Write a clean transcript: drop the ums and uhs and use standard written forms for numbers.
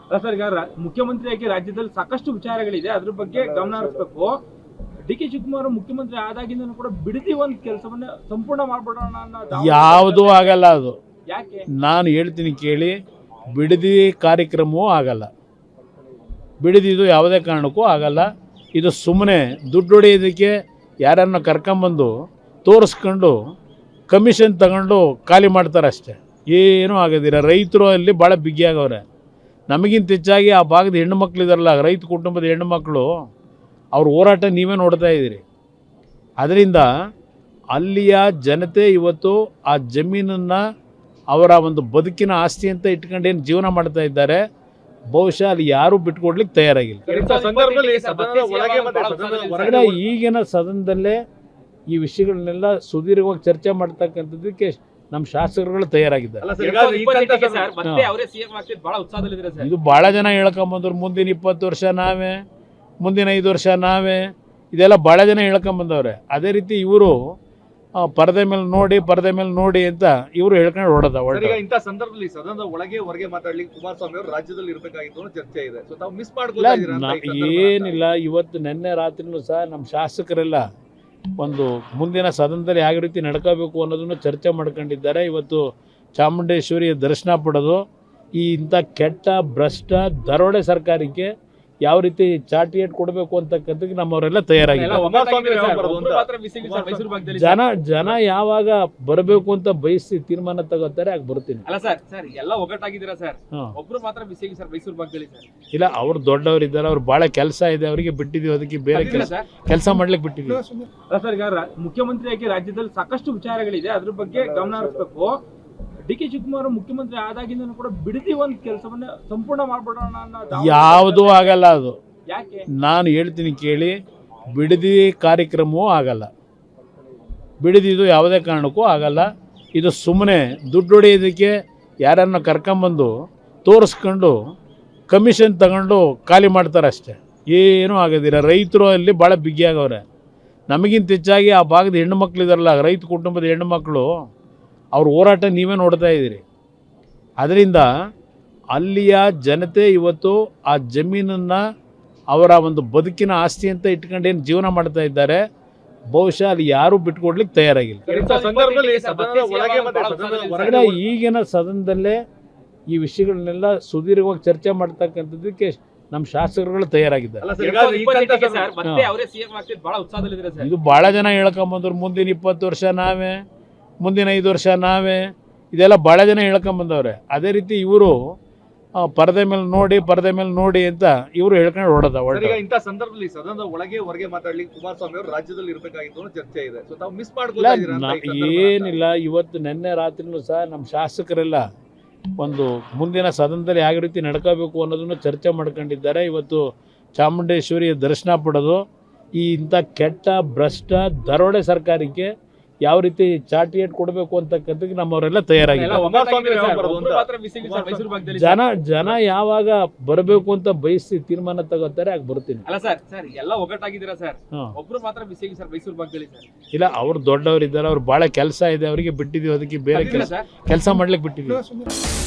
ಅಲ್ಲ ಸರ್, ಈಗ ಮುಖ್ಯಮಂತ್ರಿಯಾಗಿ ರಾಜ್ಯದಲ್ಲಿ ಸಾಕಷ್ಟು ವಿಚಾರಗಳಿದೆ, ಅದ್ರ ಬಗ್ಗೆ ಗಮನ ಹರಿಸಬೇಕು. ಡಿ.ಕೆ. ಶಿವಕುಮಾರ್ ಮುಖ್ಯಮಂತ್ರಿ ಆದಾಗಿಂದ ಕೂಡ ಬಿಡದಿ ಒಂದು ಕೆಲಸವನ್ನ ಸಂಪೂರ್ಣ ಮಾಡ್ಬಿಡೋಣ ಅನ್ನೋ ಯಾವುದೂ ಆಗಲ್ಲ. ಅದು ಯಾಕೆ ನಾನು ಹೇಳ್ತೀನಿ ಕೇಳಿ, ಬಿಡದಿ ಕಾರ್ಯಕ್ರಮವೂ ಆಗಲ್ಲ. ಬಿಡದಿದು ಯಾವುದೇ ಕಾರಣಕ್ಕೂ ಆಗಲ್ಲ. ಇದು ಸುಮ್ಮನೆ ದುಡ್ಡು ಹೊಡೆಯೋದಕ್ಕೆ ಯಾರನ್ನು ಕರ್ಕೊಂಬಂದು ತೋರಿಸ್ಕೊಂಡು ಕಮಿಷನ್ ತಗೊಂಡು ಖಾಲಿ ಮಾಡ್ತಾರೆ ಅಷ್ಟೇ, ಏನೂ ಆಗೋದಿಲ್ಲ. ರೈತರು ಅಲ್ಲಿ ಭಾಳ ಬಿಗಿಯಾಗವ್ರೆ. ನಮಗಿಂತ ಹೆಚ್ಚಾಗಿ ಆ ಭಾಗದ ಹೆಣ್ಣು ಮಕ್ಕಳಿದಾರಲ್ಲ, ರೈತ ಕುಟುಂಬದ ಹೆಣ್ಣು ಮಕ್ಕಳು, ಅವ್ರ ಹೋರಾಟ ನೀವೇ ನೋಡ್ತಾ ಇದ್ದೀರಿ. ಅದರಿಂದ ಅಲ್ಲಿಯ ಜನತೆ ಇವತ್ತು ಆ ಜಮೀನನ್ನು ಅವರ ಒಂದು ಬದುಕಿನ ಆಸ್ತಿ ಅಂತ ಇಟ್ಕೊಂಡೇನು ಜೀವನ ಮಾಡ್ತಾ ಇದ್ದಾರೆ. ಬಹುಶಃ ಅಲ್ಲಿ ಯಾರೂ ಬಿಟ್ಕೊಡ್ಲಿಕ್ಕೆ ತಯಾರಾಗಿಲ್ಲ. ಈಗಿನ ಸದನದಲ್ಲೇ ಈ ವಿಷಯಗಳನ್ನೆಲ್ಲ ಸುದೀರ್ಘವಾಗಿ ಚರ್ಚೆ ಮಾಡ್ತಕ್ಕಂಥದ್ದಕ್ಕೆ ನಮ್ಮ ಶಾಸಕರುಗಳು ತಯಾರಾಗಿದ್ದಾರೆ. ಇದು ಭಾಳ ಜನ ಹೇಳ್ಕೊಂಬಂದ್ರು, ಮುಂದಿನ 20 ವರ್ಷ ನಾವೇ, ಮುಂದಿನ 5 ವರ್ಷ ನಾವೇ, ಇದೆಲ್ಲ ಭಾಳ ಜನ ಹೇಳ್ಕೊಂಬಂದವ್ರೆ. ಅದೇ ರೀತಿ ಇವರು ಪರದೆ ಮೇಲೆ ನೋಡಿ ಅಂತ ಇವರು ಹೇಳ್ಕೊಂಡು ಹೊಡೆದ. ಇಂಥ ಸಂದರ್ಭದಲ್ಲಿ ಸದನದ ಒಳಗೆ ಹೊರಗೆ ಮಾತಾಡ್ಲಿಕ್ಕೆ ಕುಮಾರಸ್ವಾಮಿ ಅವರು ರಾಜ್ಯದಲ್ಲಿ ಇರಬೇಕಾಗಿತ್ತು ಅನ್ನೋ ಚರ್ಚೆ ಇದೆ. ಸೊ ತಾವು ಮಿಸ್ ಮಾಡ್ಕೊಳ್ಳಿ ಏನಿಲ್ಲ. ಇವತ್ತು ನಿನ್ನೆ ರಾತ್ರಿನೂ ಸಹ ನಮ್ಮ ಶಾಸಕರೆಲ್ಲ ಒಂದು ಮುಂದಿನ ಸದನದಲ್ಲಿ ಯಾವ ರೀತಿ ನಡ್ಕೋಬೇಕು ಅನ್ನೋದನ್ನು ಚರ್ಚೆ ಮಾಡ್ಕೊಂಡಿದ್ದಾರೆ. ಇವತ್ತು ಚಾಮುಂಡೇಶ್ವರಿಯ ದರ್ಶನ ಪಡೆದು ಈ ಇಂಥ ಕೆಟ್ಟ ಭ್ರಷ್ಟ ದರೋಡೆ ಸರ್ಕಾರಕ್ಕೆ ಯಾವ ರೀತಿ ಚಾಟಿಯೇಟ್ ಕೊಡಬೇಕು ಅಂತಕ್ಕಂಥದ್ದು ನಮ್ಮವರೆಲ್ಲ ತಯಾರಾಗಿದ್ದಾರೆ. ಜನ ಯಾವಾಗ ಬರಬೇಕು ಅಂತ ಬಯಸಿ ತೀರ್ಮಾನ ತಗೋತಾರೆ ಆಗ ಬರ್ತೀನಿ. ಅಲ್ಲ ಸರ್, ಎಲ್ಲ ಒಗ್ಗಟ್ಟಾಗಿದ್ದೀರಾ ಸರ್, ಒಬ್ರು ಮಾತ್ರ ಬಿಸಿ ಸರ್ ಮೈಸೂರು ಭಾಗದಲ್ಲಿ ಸರ್. ಇಲ್ಲ, ಅವ್ರು ದೊಡ್ಡವರಿದ್ದಾರೆ, ಅವ್ರು ಭಾಳ ಕೆಲಸ ಇದೆ, ಅವರಿಗೆ ಬಿಟ್ಟಿದ್ದೀವಿ, ಅದಕ್ಕೆ ಬೇರೆ ಕೆಲಸ ಮಾಡ್ಲಿಕ್ಕೆ ಬಿಟ್ಟಿದ್ದೀವಿ. ಅಲ್ಲ ಸರ್, ಈಗ ಮುಖ್ಯಮಂತ್ರಿಯಾಗಿ ರಾಜ್ಯದಲ್ಲಿ ಸಾಕಷ್ಟು ವಿಚಾರಗಳಿದೆ, ಅದ್ರ ಬಗ್ಗೆ ಗಮನ ಹರಿಸಬೇಕು. ಡಿ.ಕೆ. ಶಿವಕುಮಾರ್ ಮುಖ್ಯಮಂತ್ರಿ ಆದಾಗಿಂದ ಕೂಡ ಬಿಡದಿ ಒಂದು ಕೆಲಸವನ್ನ ಸಂಪೂರ್ಣ ಮಾಡ್ಬಿಡೋಣ ಅನ್ನೋ ಯಾವುದೂ ಆಗಲ್ಲ. ಅದು ಯಾಕೆ ನಾನು ಹೇಳ್ತೀನಿ ಕೇಳಿ, ಬಿಡದಿ ಕಾರ್ಯಕ್ರಮವೂ ಆಗಲ್ಲ. ಬಿಡದಿದು ಯಾವುದೇ ಕಾರಣಕ್ಕೂ ಆಗಲ್ಲ. ಇದು ಸುಮ್ಮನೆ ದುಡ್ಡು ಹೊಡೆಯೋದಕ್ಕೆ ಯಾರನ್ನು ಕರ್ಕೊಂಬಂದು ತೋರಿಸ್ಕೊಂಡು ಕಮಿಷನ್ ತಗೊಂಡು ಖಾಲಿ ಮಾಡ್ತಾರೆ ಅಷ್ಟೇ, ಏನೂ ಆಗೋದಿಲ್ಲ. ರೈತರು ಅಲ್ಲಿ ಭಾಳ ಬಿಗಿಯಾಗವ್ರೆ. ನಮಗಿಂತ ಹೆಚ್ಚಾಗಿ ಆ ಭಾಗದ ಹೆಣ್ಣು ಮಕ್ಕಳಿದಾರಲ್ಲ, ರೈತ ಕುಟುಂಬದ ಹೆಣ್ಣು ಮಕ್ಕಳು, ಅವ್ರ ಹೋರಾಟ ನೀವೇ ನೋಡ್ತಾ ಇದ್ದೀರಿ. ಅದರಿಂದ ಅಲ್ಲಿಯ ಜನತೆ ಇವತ್ತು ಆ ಜಮೀನನ್ನು ಅವರ ಒಂದು ಬದುಕಿನ ಆಸ್ತಿ ಅಂತ ಇಟ್ಕೊಂಡೇನು ಜೀವನ ಮಾಡ್ತಾ ಇದ್ದಾರೆ. ಬಹುಶಃ ಅಲ್ಲಿ ಯಾರೂ ಬಿಟ್ಕೊಡ್ಲಿಕ್ಕೆ ತಯಾರಾಗಿಲ್ಲ. ಈಗಿನ ಸದನದಲ್ಲೇ ಈ ವಿಷಯಗಳನ್ನೆಲ್ಲ ಸುದೀರ್ಘವಾಗಿ ಚರ್ಚೆ ಮಾಡ್ತಕ್ಕಂಥದ್ದಕ್ಕೆ ನಮ್ಮ ಶಾಸಕರುಗಳು ತಯಾರಾಗಿದ್ದಾರೆ. ಇದು ಭಾಳ ಜನ ಹೇಳ್ಕೊಂಬಂದ್ರು, ಮುಂದಿನ 20 ವರ್ಷ ನಾವೇ, ಮುಂದಿನ 5 ವರ್ಷ ನಾವೇ, ಇದೆಲ್ಲ ಭಾಳ ಜನ ಹೇಳ್ಕೊಂಬಂದವ್ರೆ. ಅದೇ ರೀತಿ ಇವರು ಪರದೆ ಮೇಲೆ ನೋಡಿ ಅಂತ ಇವರು ಹೇಳ್ಕೊಂಡು ಹೊಡೆದ. ಇಂಥ ಸಂದರ್ಭದಲ್ಲಿ ಸದನದ ಒಳಗೆ ಹೊರಗೆ ಮಾತಾಡ್ಲಿಕ್ಕೆ ಕುಮಾರಸ್ವಾಮಿ ಅವರು ರಾಜ್ಯದಲ್ಲಿ ಇರಬೇಕಾಗಿತ್ತು ಅನ್ನೋ ಚರ್ಚೆ ಇದೆ. ಸೊ ತಾವು ಮಿಸ್ ಮಾಡ್ಕೊಳ್ಳಿ ಏನಿಲ್ಲ. ಇವತ್ತು ನಿನ್ನೆ ರಾತ್ರಿನೂ ಸಹ ನಮ್ಮ ಶಾಸಕರೆಲ್ಲ ಒಂದು ಮುಂದಿನ ಸದನದಲ್ಲಿ ಯಾವ ರೀತಿ ನಡ್ಕೋಬೇಕು ಅನ್ನೋದನ್ನು ಚರ್ಚೆ ಮಾಡ್ಕೊಂಡಿದ್ದಾರೆ. ಇವತ್ತು ಚಾಮುಂಡೇಶ್ವರಿಯ ದರ್ಶನ ಪಡೆದು ಈ ಇಂಥ ಕೆಟ್ಟ ಭ್ರಷ್ಟ ದರೋಡೆ ಸರ್ಕಾರಕ್ಕೆ ಯಾವ ರೀತಿ ಚಾಟಿಯೇಟ್ ಕೊಡಬೇಕು ಅಂತಕ್ಕಂಥದ್ದು ನಮ್ಮವರೆಲ್ಲ ತಯಾರಾಗಿದ್ದಾರೆ. ಜನ ಯಾವಾಗ ಬರಬೇಕು ಅಂತ ಬಯಸಿ ತೀರ್ಮಾನ ತಗೋತಾರೆ ಆಗ ಬರ್ತೀನಿ. ಅಲ್ಲ ಸರ್, ಎಲ್ಲ ಒಗ್ಗಟ್ಟಾಗಿದ್ದೀರಾ ಸರ್, ಒಬ್ರು ಮಾತ್ರ ಬಿಸಿ ಸರ್ ಮೈಸೂರು ಭಾಗದಲ್ಲಿ ಸರ್. ಇಲ್ಲ, ಅವ್ರು ದೊಡ್ಡವರಿದ್ದಾರೆ, ಅವ್ರು ಭಾಳ ಕೆಲಸ ಇದೆ, ಅವರಿಗೆ ಬಿಟ್ಟಿದ್ದೀವಿ, ಅದಕ್ಕೆ ಬೇರೆ ಕೆಲಸ ಮಾಡ್ಲಿಕ್ಕೆ ಬಿಟ್ಟಿದ್ದೀವಿ.